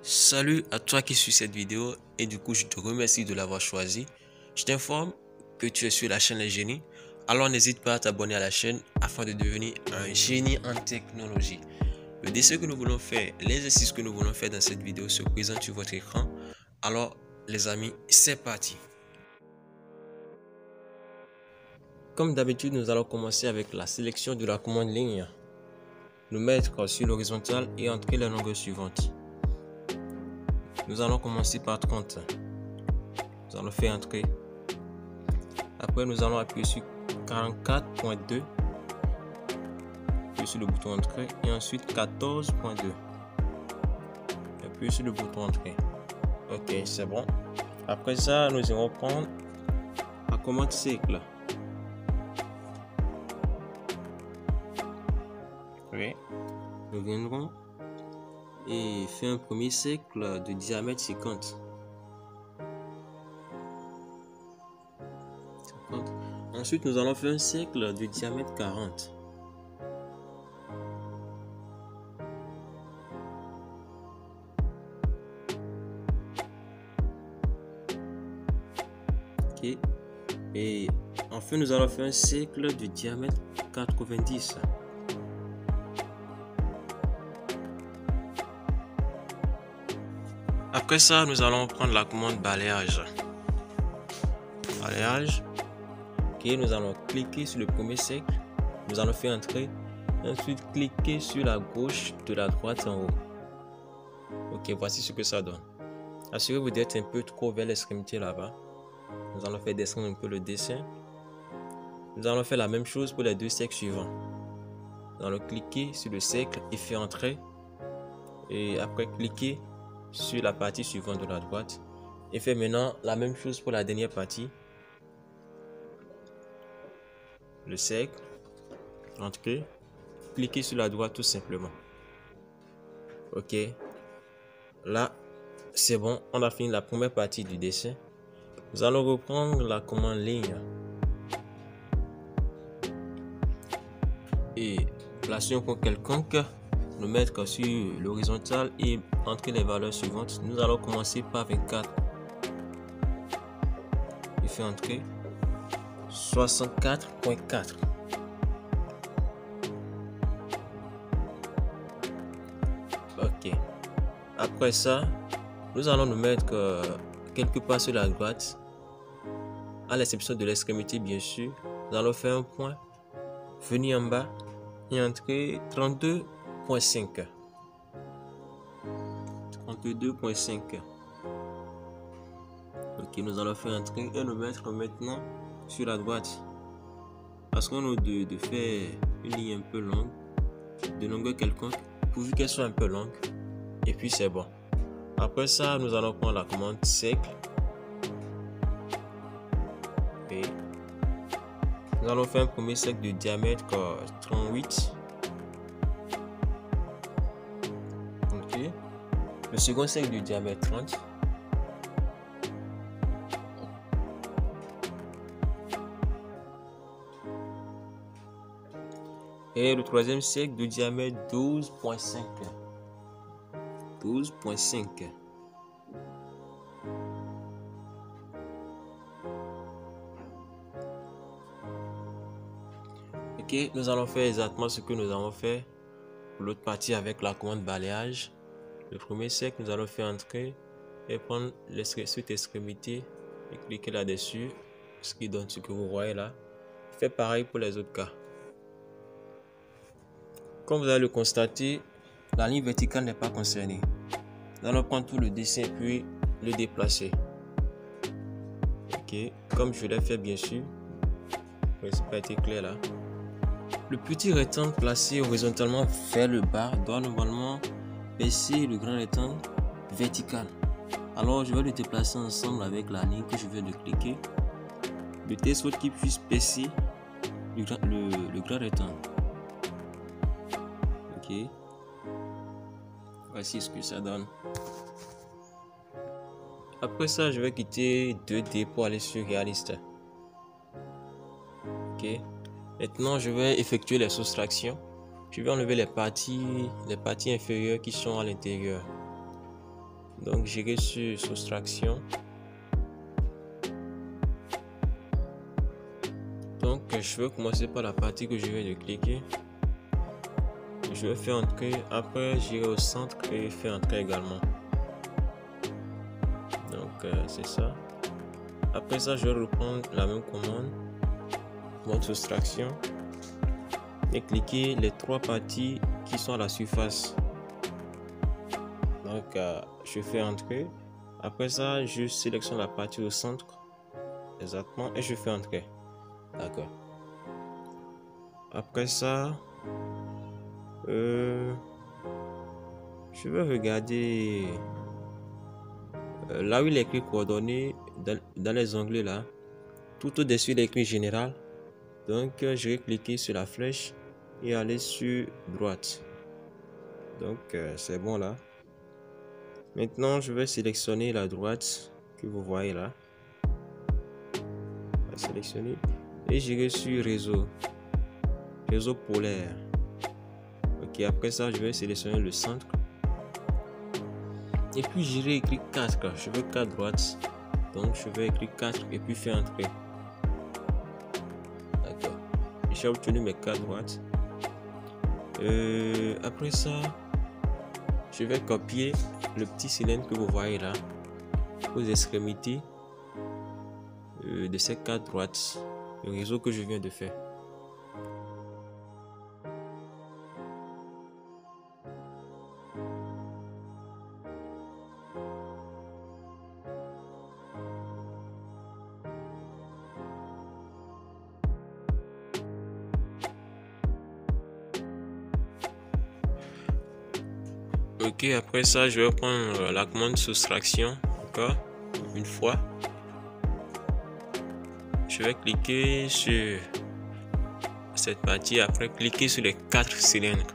Salut à toi qui suis cette vidéo et du coup je te remercie de l'avoir choisi. Je t'informe que tu es sur la chaîne Les Génies, alors n'hésite pas à t'abonner à la chaîne afin de devenir un génie en technologie. Le dessin que nous voulons faire, l'exercice que nous voulons faire dans cette vidéo se présente sur votre écran. Alors les amis, c'est parti. Comme d'habitude, nous allons commencer avec la sélection de la commande ligne. Nous mettre sur l'horizontale et entrer les longueurs suivantes. Nous allons commencer par 30. Nous allons faire entrer. Après, nous allons appuyer sur 44.2. Appuyer sur le bouton entrée et ensuite 14.2. Appuyer sur le bouton entrée. Ok, c'est bon. Après ça, nous allons prendre la commande cercle. Oui. Nous viendrons et faire un premier cercle de diamètre 50. Ensuite, nous allons faire un cercle de diamètre 40. Ok. Et enfin, nous allons faire un cercle de diamètre 90. Après ça, nous allons prendre la commande balayage. Balayage. Ok, nous allons cliquer sur le premier cercle. Nous allons faire entrer. Ensuite, cliquer sur la gauche de la droite en haut. Ok, voici ce que ça donne. Assurez-vous d'être un peu trop vers l'extrémité là-bas. Nous allons faire descendre un peu le dessin. Nous allons faire la même chose pour les deux cercles suivants. Nous allons cliquer sur le cercle et faire entrer. Et après, cliquer sur la partie suivante de la droite. Et faire maintenant la même chose pour la dernière partie. Le cercle, entrer, cliquez sur la droite tout simplement. Ok, là c'est bon, on a fini la première partie du dessin. Nous allons reprendre la commande ligne et placer un point quelconque, nous mettre sur l'horizontale et entrer les valeurs suivantes. Nous allons commencer par 24 et faire entrer 64.4. Ok. Après ça, nous allons nous mettre quelque part sur la droite, à l'exception de l'extrémité bien sûr. Nous allons faire un point, venir en bas et entrer 32.5. 32.5. Ok, nous allons faire entrer et nous mettre maintenant sur la droite. Parce qu'on a de faire une ligne un peu longue, de longueur quelconque, pourvu qu'elle soit un peu longue. Et puis c'est bon. Après ça, nous allons prendre la commande cercle. Et nous allons faire un premier cercle de diamètre 38. Ok. Le second cercle de diamètre 30. Et le troisième cercle de diamètre 12.5. 12.5. Ok, nous allons faire exactement ce que nous avons fait pour l'autre partie avec la commande balayage. Le premier cercle, nous allons faire entrer et prendre cette extrémité et cliquer là-dessus, ce qui donne ce que vous voyez là. Faites pareil pour les autres cas. Comme vous allez le constater, la ligne verticale n'est pas concernée. Nous allons prendre tout le dessin puis le déplacer. Ok, comme je l'ai fait bien sûr. C'est pas été clair là. Le petit rectangle placé horizontalement vers le bas doit normalement baisser le grand rectangle vertical. Alors je vais le déplacer ensemble avec la ligne que je viens de cliquer, de telle sorte qu'il puisse baisser le grand rectangle. Ok, voici ce que ça donne. Après ça, je vais quitter 2D pour aller sur réaliste. Ok, maintenant je vais effectuer les soustractions. Je vais enlever les parties inférieures qui sont à l'intérieur. Donc j'irai sur soustraction. Donc je vais commencer par la partie que je viens de cliquer. Je vais faire entrer, après j'irai au centre et faire entrer également. Donc c'est ça. Après ça, je vais reprendre la même commande, mode soustraction, et cliquer les trois parties qui sont à la surface. Donc je fais entrer. Après ça, je sélectionne la partie au centre exactement et je fais entrer. D'accord. Après ça, je vais regarder là où il est écrit coordonnées, dans les onglets là, tout au-dessus il est écrit général. Donc je vais cliquer sur la flèche et aller sur droite. Donc c'est bon là. Maintenant je vais sélectionner la droite que vous voyez là. Je vais sélectionner et j'irai sur réseau polaire. Ok, après ça je vais sélectionner le centre. Et puis j'irai écrire 4, je veux 4 droites. Donc je vais écrire 4 et puis faire entrer. D'accord. J'ai obtenu mes 4 droites. Après ça, je vais copier le petit cylindre que vous voyez là aux extrémités de ces 4 droites. Le réseau que je viens de faire. Ok, après ça, je vais prendre la commande soustraction encore une fois. Je vais cliquer sur cette partie, après cliquer sur les 4 cylindres.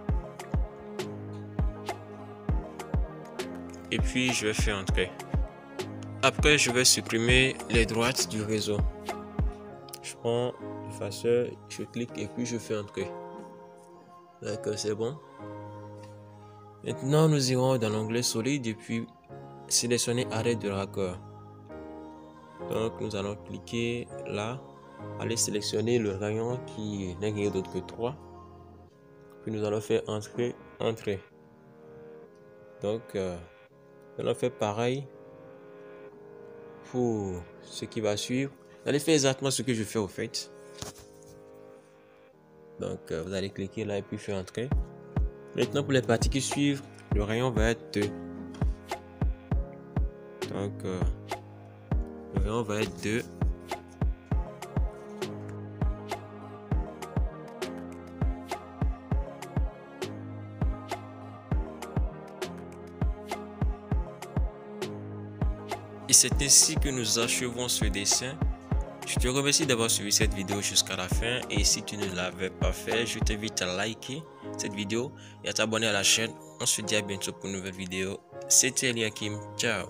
Et puis je vais faire entrer. Après, je vais supprimer les droites du réseau. Je prends l'effaceur, je clique et puis je fais entrer. D'accord, c'est bon. Maintenant, nous irons dans l'onglet solide et puis sélectionner arrêt de raccord. Donc, nous allons cliquer là, aller sélectionner le rayon qui n'est rien d'autre que 3. Puis nous allons faire entrer. Donc, nous allons faire pareil pour ce qui va suivre. Vous allez faire exactement ce que je fais au fait. Donc, vous allez cliquer là et puis faire entrer. Maintenant, pour les parties qui suivent, le rayon va être 2. Donc, le rayon va être 2. Et c'est ainsi que nous achevons ce dessin. Je te remercie d'avoir suivi cette vidéo jusqu'à la fin et si tu ne l'avais pas fait, je t'invite à liker cette vidéo et à t'abonner à la chaîne. On se dit à bientôt pour une nouvelle vidéo. C'était Eliakim. Ciao.